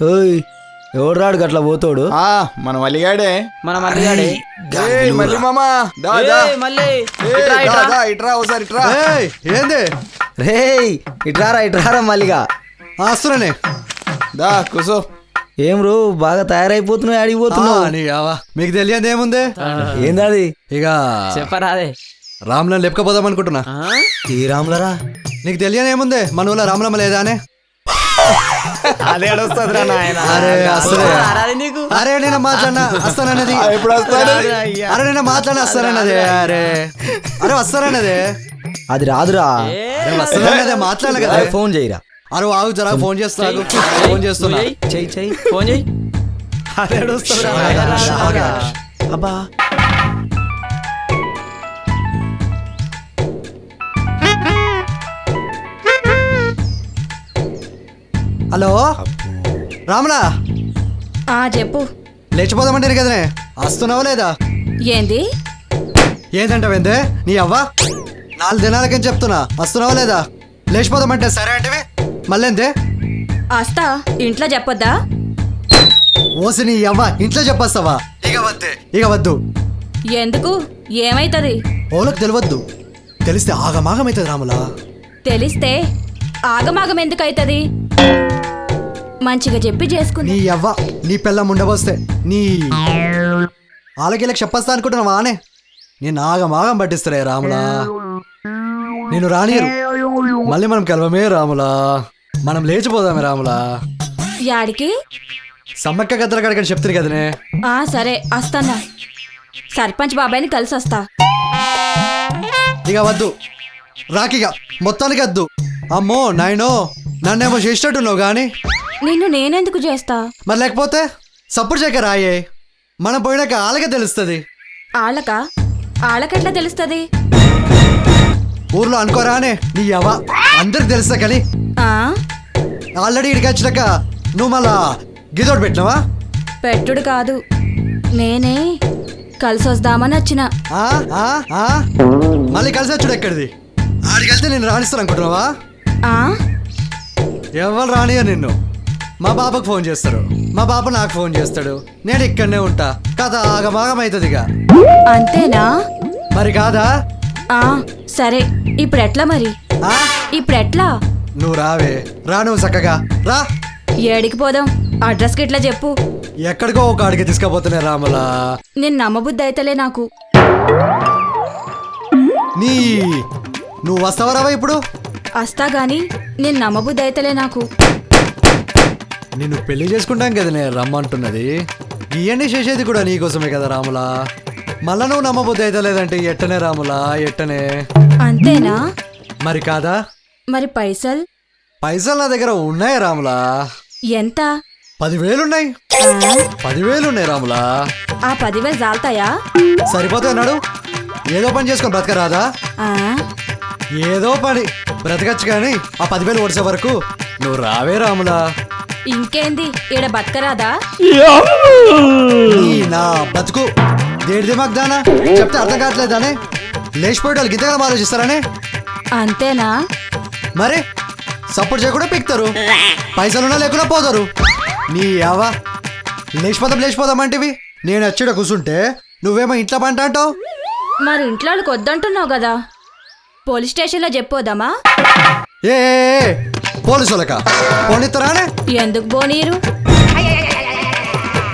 ఓయ్ ఎవడు రాడు గట్లా పోతాడు? మన మల్లిగాడే. మళ్ళీ మామా ఇట్రా ఒకసారి ఇట్రా. ఏంది రే ఇట్రారా మల్లిగా. వస్తున్నానే దా కూసో. ఏం రో బాగా తయారైపోతున్నావు, అడిగిపోతున్నావు. మీకు తెలియదు ఏముంది? ఏందది? ఇక చెప్పరాదే. రామ్లను లేపకపోదాం అనుకుంటున్నా. ఈ రాములరా? నీకు తెలియదు ఏముంది? మన ఊళ్ళో రామలమ్మ లేదా అనే? అదే అడొస్తుందిరా నాయన. అరే నేను మాట్లాడినా వస్తానన్నది. ఎప్పుడు వస్తాను? అరే నేను మాట్లాడినా వస్తానన్నది. అరే వస్తానన్నదే. అది రాదురా. వస్తానన్నదే మాట్లాడలే కదా. ఫోన్ చేయరా. అరే ఆగు జరా, ఫోన్ చేస్తా. ఫోన్ చేస్తున్నా. చెయ్యి ఫోన్ చెయ్యి. అదే అబ్బా హలో రాములా, చెప్పు. లేచిపోదామంటే కదనే, వస్తున్నావా లేదా? ఏంది ఏంటంటావేందే నీ అవ్వ? 4 దినాలకని చెప్తున్నా, వస్తున్నావా లేదా? లేచిపోదామంటే సరే అంటే మళ్ళేందే? వస్తా. ఇంట్లో చెప్పొద్దా? ఓసి నీ అవ్వ, ఇంట్లో చెప్పేస్తావా? ఇక వద్దు. ఎందుకు? ఏమైతుంది? ఓలకు తెలియద్దు. తెలిస్తే ఆగమాగమైతుంది రాములా. తెలిస్తే ఆగమాగం ఎందుకు అవుతుంది? మంచిగా చెప్పి చేసుకుని. నీ అవ్వ, నీ పిల్లం ఉండబోస్తే నీ ఆలకిలకు చెప్పేస్తా అనుకుంటున్నావా అనే? నేను ఆగమాగం పట్టిస్తారే రాములా. నేను రానియరు. మళ్ళీ మనం కలవమే రాములా. మనం లేచిపోదామే రాములా. యాడికి? సమ్మక్క గద్దల కడకని చెప్తారు కదనే. సరే వస్తానా. సర్పంచ్ బాబాయ్ని కలిసి వస్తా. ఇక వద్దు, రాకిగా మొత్తానికి వద్దు. అమ్మో నాయనో, నన్నేమో చేసినట్టున్నావు గాని. నిన్ను నేనెందుకు చేస్తా? మరి లేకపోతే సప్పుడు చేయక రాయే. మనం పోయినాక ఆలకే తెలుస్తుంది. ఆళ్ళకెట్లా తెలుస్తుంది? ఊర్లో అనుకోరానే నీ అవ్వ, అందరికి తెలుస్తా కానీ. ఆల్రెడీ ఇక్కడికి వచ్చినాక నువ్వు మళ్ళా గిదోడు పెట్టినావా? పెట్టుడు కాదు, నేనే కలిసి వద్దామని వచ్చిన. మళ్ళీ కలిసి వచ్చుడు ఎక్కడిది? ఆడికి వెళ్తే నేను రాణిస్తాను అనుకుంటున్నావా? ఎవరు రానియా నిన్ను. మా బాబాకు ఫోన్ చేస్తారు, మా బాబు నాకు ఫోన్ చేస్తాడు. నేను ఇక్కడనే ఉంటా. కథ ఆగమాగం అవుతుంది ఇక. అంతేనా? మరి కాదా? సరే ఇప్పుడు ఎట్లా మరి? ఇప్పుడు ఎట్లా? నువ్వు రావే, రా. నువ్వు చక్కగా రా. ఏడికి పోదాం? అడ్రస్కి ఇట్లా చెప్పు. ఎక్కడికో ఒక ఆడికి తీసుకుపోతున్నా రాములా. నేను నమ్మబుద్ధి అయితలే నాకు. నువ్వు వస్తావా రావా ఇప్పుడు? వస్తా గాని నేను నమ్మబుద్ధి అయితలే నాకు. నిన్ను పెళ్లి చేసుకుంటాం కదా నేను రమ్మంటున్నది. ఇవన్నీ చేసేది కూడా నీకోసమే కదా రాములా. మళ్ళా నువ్వు నమ్మబుద్ధి అయితే లేదంటే ఎట్టనే రాములా, ఎట్టనే. అంతేనా? మరి కాదా? మరి పైసలు నా దగ్గర ఉన్నాయి రాములా. ఎంత? 10,000 ఉన్నాయి. 10,000 ఉన్నాయి రాములా. ఆ 10,000 చాలుతాయా? సరిపోతే అన్నాడు. ఏదో పని చేసుకొని బ్రతకరాదా? ఏదో పని బ్రతకచ్చు కానీ ఆ 10,000 ఓడిసే వరకు నువ్వు రావే రాములా. ఇంకేంది, ఈడ బతకరాదా? నా బతుకు దేడిది మాకు దానా చెప్తే అర్థం కావట్లేదానే. లేచిపోయే వాళ్ళు గింతగా ఆలోచిస్తారనే. అంతేనా? మరి సపోర్ట్ చేయకుండా పిక్తారు. పైసలున్నా లేకుండా పోతారు. నీ యావా లేచిపోదాం అంటేవి. నేను వచ్చి కూర్చుంటే నువ్వేమో ఇంట్లో పంట అంటావు. మరి ఇంట్లో వాళ్ళకి వద్దంటున్నావు కదా, పోలీస్ స్టేషన్లో చెప్పోదామా? ఏ పోలీసులక పోనిస్తారానే? ఎందుకు పోనీరు?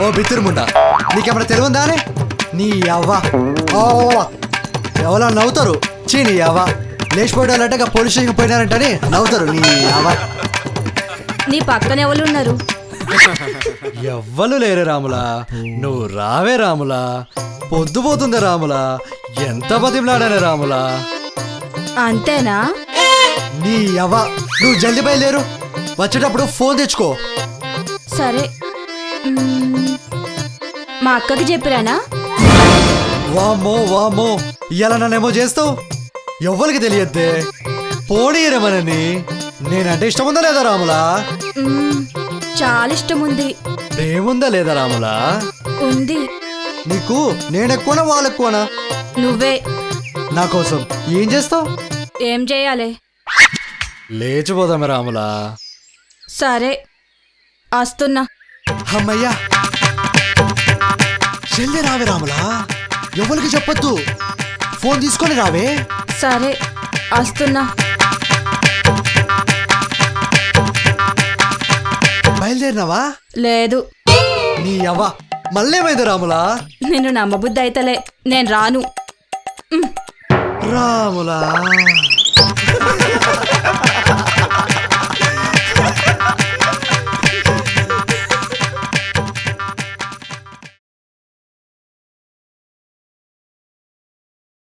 ఓ బిత్తిరిముండా, నీకేమైనా తెలివిందా అని? నీ అవ్వ ఎవరో నవ్వుతారు. చీ నీ అవ్వ, లేచిపోయాలంటే పోలీస్ స్టేషన్ పోయినారంటని నవ్వుతారు. నీ అవ్వ, నీ పక్కన ఎవరు ఉన్నారు? ఎవ్వరు లేరే రాములా. నువ్వు రావే రాములా. పొద్దుపోతుంది రాములా. ఎంత బతిమలాడానే రాములా. అంతేనా? నీ అవ్వ, నువ్వు జల్దీ బయలుదేరు. వచ్చేటప్పుడు ఫోన్ తెచ్చుకో. సరే, మా అక్కకి చెప్పిరానా? వామ్మో ఇలా నన్నేమో చేస్తావు. ఎవ్వరికి తెలియద్దే. పోనీయరమనని. నేనంటే ఇష్టముందా లేదా రాములా? చాలా ఇష్టం ఉంది. ప్రేముందా లేదా రాములా? ఉంది. నీకు నేనెక్కువనా వాళ్ళెక్కువనా? నువ్వే. నా కోసం ఏం చేస్తావు? ఏం చేయాలి? లేచిపోదామే రాములా. సరే, వస్తున్నా. అమ్మయ్యా చెల్లి రావే రాములా, ఎవరికి చెప్పొద్దు, ఫోన్ తీసుకొని రావే. సరే వస్తున్నా. బయలుదేరినావా? లేదు, నీ అవ్వ మళ్ళేమైంది రాములా? నిన్ను నమ్మబుద్ధి అయితలే, నేను రాను. రాములా